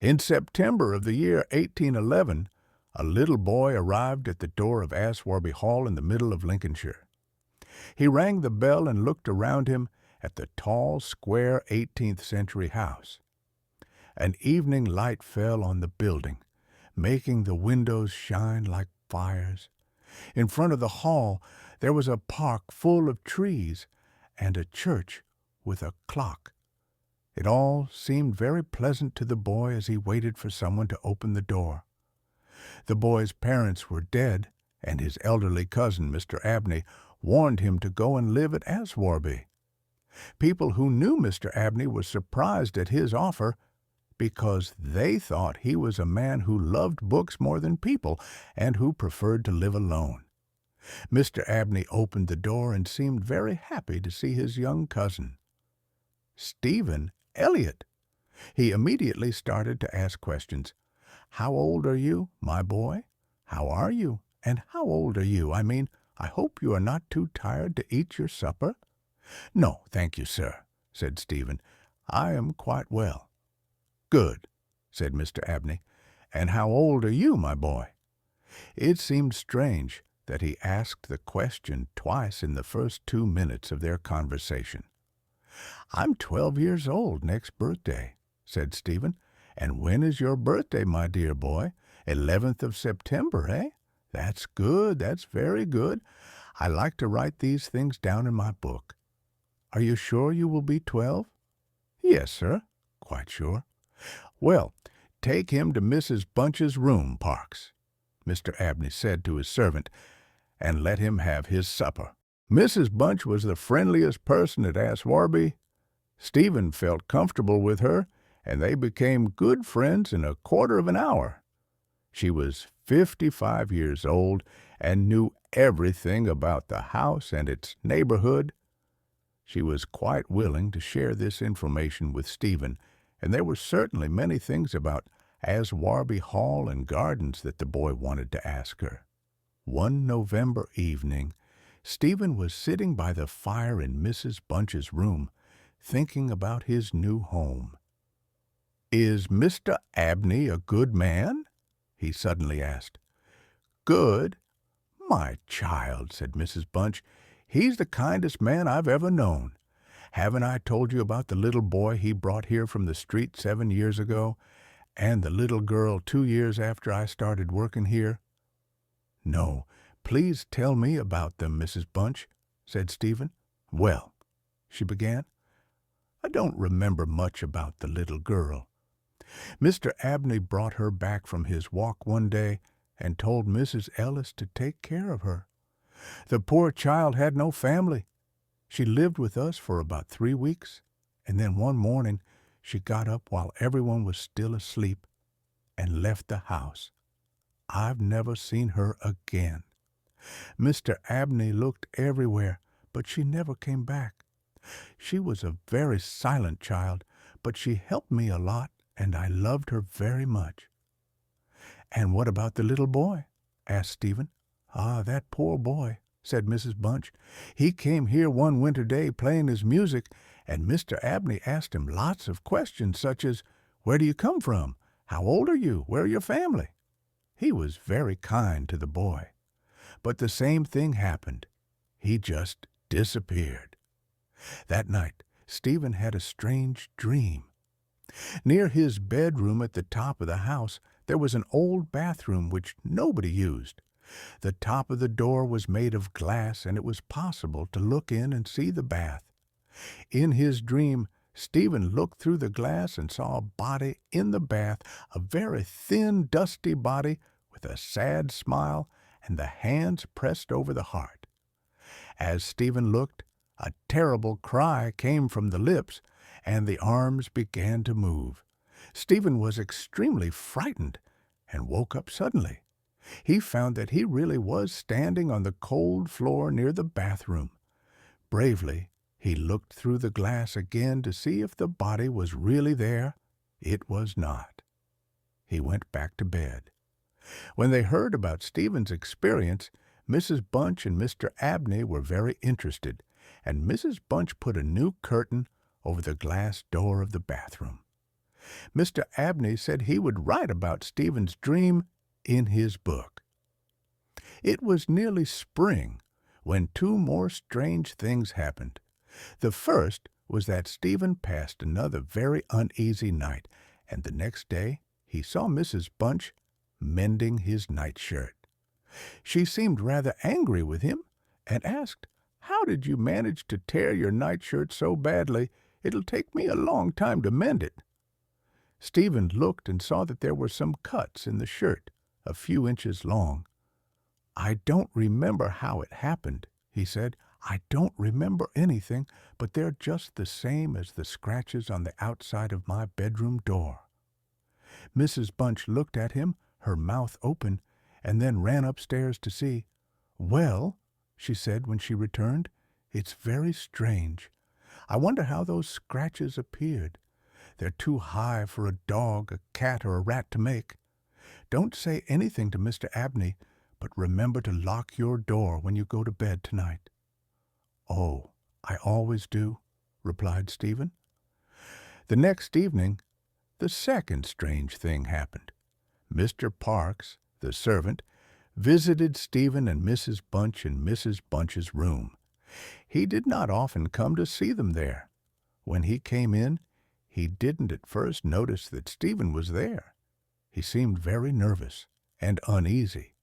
In September of the year 1811, a little boy arrived at the door of Aswarby Hall in the middle of Lincolnshire. He rang the bell and looked around him at the tall, square 18th-century house. An evening light fell on the building, making the windows shine like fires. In front of the hall there was a park full of trees and a church with a clock. It all seemed very pleasant to the boy as he waited for someone to open the door. The boy's parents were dead, and his elderly cousin, Mr. Abney, warned him to go and live at Aswarby. People who knew Mr. Abney were surprised at his offer because they thought he was a man who loved books more than people and who preferred to live alone. Mr. Abney opened the door and seemed very happy to see his young cousin. Stephen Elliott! He immediately started to ask questions. "How old are you, my boy? How are you? And how old are you? I hope you are not too tired to eat your supper?" "No, thank you, sir," said Stephen. "I am quite well." "Good," said Mr. Abney. "And how old are you, my boy?" It seemed strange that he asked the question twice in the first 2 minutes of their conversation. "I'm 12 years old next birthday," said Stephen. "And when is your birthday, my dear boy? 11th of September, eh? That's good, that's very good. I like to write these things down in my book. Are you sure you will be 12? "Yes, sir, quite sure." "Well, take him to Mrs. Bunch's room, Parks," Mr. Abney said to his servant, "and let him have his supper." Mrs. Bunch was the friendliest person at Aswarby. Stephen felt comfortable with her, and they became good friends in a quarter of an hour. She was 55 years old and knew everything about the house and its neighborhood. She was quite willing to share this information with Stephen, and there were certainly many things about Aswarby Hall and Gardens that the boy wanted to ask her. One November evening, Stephen was sitting by the fire in Mrs. Bunch's room, thinking about his new home. "Is Mr. Abney a good man?" he suddenly asked. "Good? My child," said Mrs. Bunch, "he's the kindest man I've ever known. Haven't I told you about the little boy he brought here from the street 7 years ago, and the little girl 2 years after I started working here?" "No, please tell me about them, Mrs. Bunch," said Stephen. "Well," she began, "I don't remember much about the little girl. Mr. Abney brought her back from his walk one day and told Mrs. Ellis to take care of her. The poor child had no family. She lived with us for about 3 weeks, and then one morning she got up while everyone was still asleep and left the house. I've never seen her again. Mr. Abney looked everywhere, but she never came back. She was a very silent child, but she helped me a lot, and I loved her very much." "And what about the little boy?" asked Stephen. "Ah, that poor boy," said Mrs. Bunch. "He came here one winter day playing his music, and Mr. Abney asked him lots of questions, such as, 'Where do you come from? How old are you? Where are your family?' He was very kind to the boy. But the same thing happened. He just disappeared. That night, Stephen had a strange dream. Near his bedroom at the top of the house, there was an old bathroom which nobody used. The top of the door was made of glass, and it was possible to look in and see the bath. In his dream, Stephen looked through the glass and saw a body in the bath, a very thin, dusty body with a sad smile and the hands pressed over the heart. As Stephen looked, a terrible cry came from the lips, and the arms began to move. Stephen was extremely frightened and woke up suddenly. He found that he really was standing on the cold floor near the bathroom. Bravely, he looked through the glass again to see if the body was really there. It was not. He went back to bed. When they heard about Stephen's experience, Mrs. Bunch and Mr. Abney were very interested, and Mrs. Bunch put a new curtain over the glass door of the bathroom. Mr. Abney said he would write about Stephen's dream in his book. It was nearly spring when two more strange things happened. The first was that Stephen passed another very uneasy night, and the next day he saw Mrs. Bunch mending his nightshirt. She seemed rather angry with him and asked, "How did you manage to tear your nightshirt so badly? It'll take me a long time to mend it." Stephen looked and saw that there were some cuts in the shirt, a few inches long. "I don't remember how it happened," he said. "I don't remember anything, but they're just the same as the scratches on the outside of my bedroom door." Mrs. Bunch looked at him, her mouth open, and then ran upstairs to see. "Well," she said when she returned, "it's very strange. I wonder how those scratches appeared. They're too high for a dog, a cat, or a rat to make. Don't say anything to Mr. Abney, but remember to lock your door when you go to bed tonight." "Oh, I always do," replied Stephen. The next evening, the second strange thing happened. Mr. Parks, the servant, visited Stephen and Mrs. Bunch in Mrs. Bunch's room. He did not often come to see them there. When he came in, he didn't at first notice that Stephen was there. He seemed very nervous and uneasy.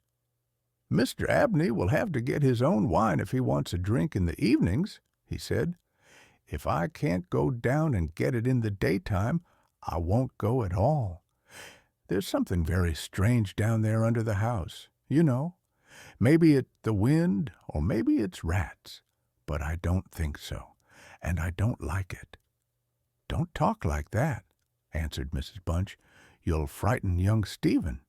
"Mr. Abney will have to get his own wine if he wants a drink in the evenings," he said. "If I can't go down and get it in the daytime, I won't go at all. There's something very strange down there under the house, you know. Maybe it's the wind, or maybe it's rats, but I don't think so, and I don't like it." "Don't talk like that," answered Mrs. Bunch. "You'll frighten young Stephen."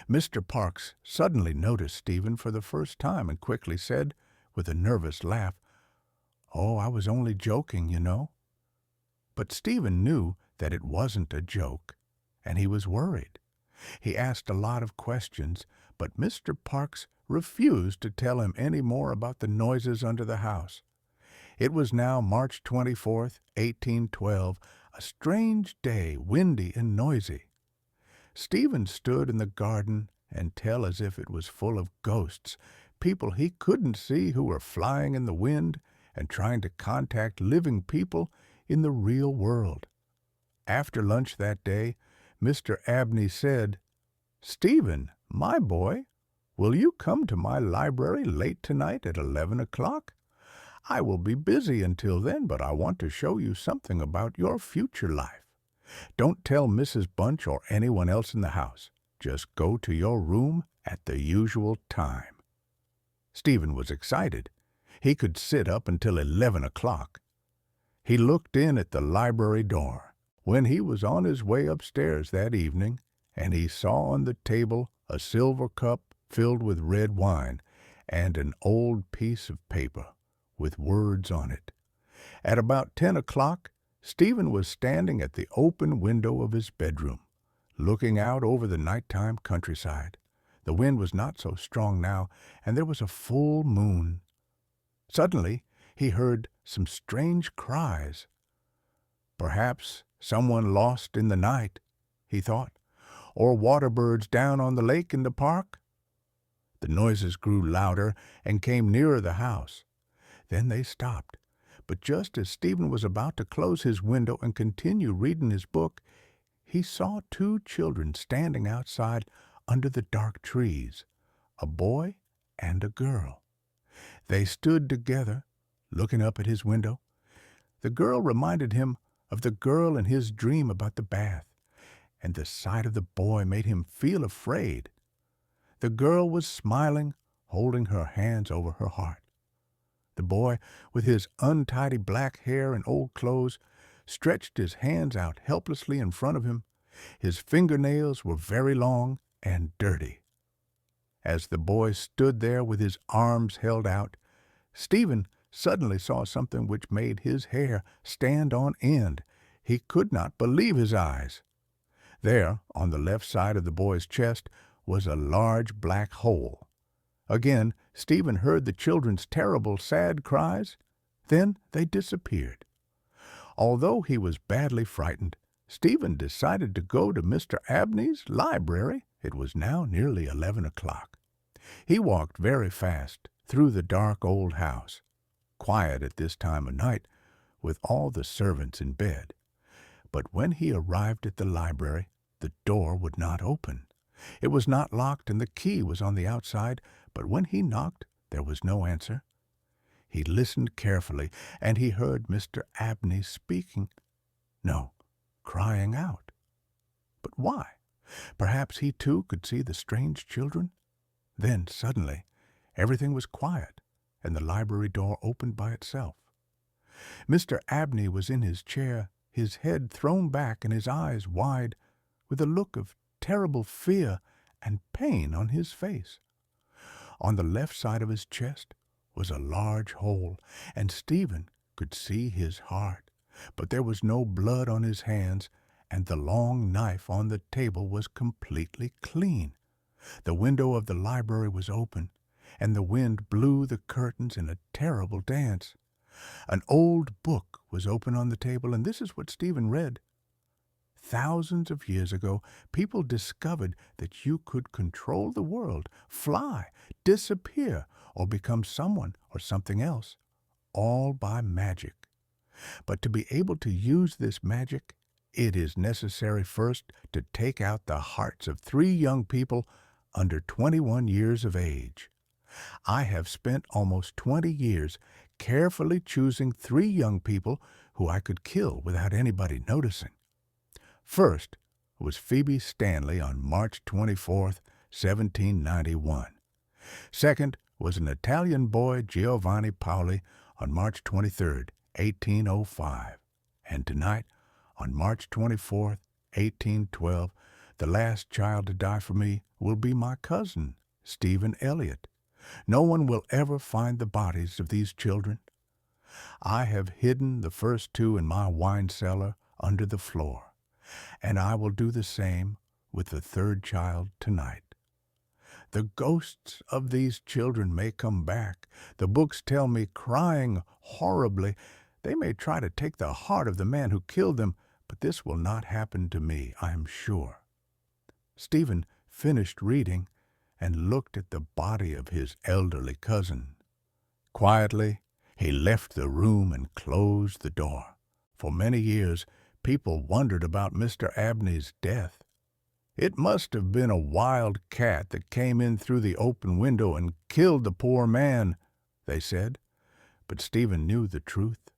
Mr. Parks suddenly noticed Stephen for the first time and quickly said, with a nervous laugh, "Oh, I was only joking, you know." But Stephen knew that it wasn't a joke, and he was worried. He asked a lot of questions, but Mr. Parks refused to tell him any more about the noises under the house. It was now March 24th, 1812, a strange day, windy and noisy. Stephen stood in the garden and tell as if it was full of ghosts, people he couldn't see who were flying in the wind and trying to contact living people in the real world. After lunch that day, Mr. Abney said, "Stephen, my boy, will you come to my library late tonight at 11 o'clock? I will be busy until then, but I want to show you something about your future life. Don't tell Mrs. Bunch or anyone else in the house. Just go to your room at the usual time." Stephen was excited. He could sit up until 11 o'clock. He looked in at the library door when he was on his way upstairs that evening, and he saw on the table a silver cup filled with red wine and an old piece of paper with words on it. At about 10 o'clock, Stephen was standing at the open window of his bedroom, looking out over the nighttime countryside. The wind was not so strong now, and there was a full moon. Suddenly, he heard some strange cries. Perhaps someone lost in the night, he thought, or water birds down on the lake in the park. The noises grew louder and came nearer the house. Then they stopped. But just as Stephen was about to close his window and continue reading his book, he saw two children standing outside under the dark trees, a boy and a girl. They stood together, looking up at his window. The girl reminded him of the girl in his dream about the bath, and the sight of the boy made him feel afraid. The girl was smiling, holding her hands over her heart. The boy, with his untidy black hair and old clothes, stretched his hands out helplessly in front of him. His fingernails were very long and dirty. As the boy stood there with his arms held out, Stephen suddenly saw something which made his hair stand on end. He could not believe his eyes. There, on the left side of the boy's chest, was a large black hole. Again, Stephen heard the children's terrible, sad cries. Then they disappeared. Although he was badly frightened, Stephen decided to go to Mr. Abney's library. It was now nearly 11 o'clock. He walked very fast through the dark old house, quiet at this time of night, with all the servants in bed. But when he arrived at the library, the door would not open. It was not locked and the key was on the outside, but when he knocked, there was no answer. He listened carefully, and he heard Mr. Abney speaking. No, crying out. But why? Perhaps he too could see the strange children? Then, suddenly, everything was quiet, and the library door opened by itself. Mr. Abney was in his chair, his head thrown back and his eyes wide, with a look of terrible fear and pain on his face. On the left side of his chest was a large hole, and Stephen could see his heart, but there was no blood on his hands, and the long knife on the table was completely clean. The window of the library was open, and the wind blew the curtains in a terrible dance. An old book was open on the table, and this is what Stephen read. Thousands of years ago, people discovered that you could control the world, fly, disappear, or become someone or something else, all by magic. But to be able to use this magic, it is necessary first to take out the hearts of 3 young people under 21 years of age. I have spent almost 20 years carefully choosing 3 young people who I could kill without anybody noticing. First was Phoebe Stanley on March 24th, 1791. Second was an Italian boy, Giovanni Paoli, on March 23rd, 1805. And tonight, on March 24th, 1812, the last child to die for me will be my cousin, Stephen Elliott. No one will ever find the bodies of these children. I have hidden the first 2 in my wine cellar under the floor, and I will do the same with the 3rd child tonight. The ghosts of these children may come back. The books tell me, crying horribly. They may try to take the heart of the man who killed them, but this will not happen to me, I am sure. Stephen finished reading and looked at the body of his elderly cousin. Quietly, he left the room and closed the door. For many years, people wondered about Mr. Abney's death. It must have been a wild cat that came in through the open window and killed the poor man, they said. But Stephen knew the truth.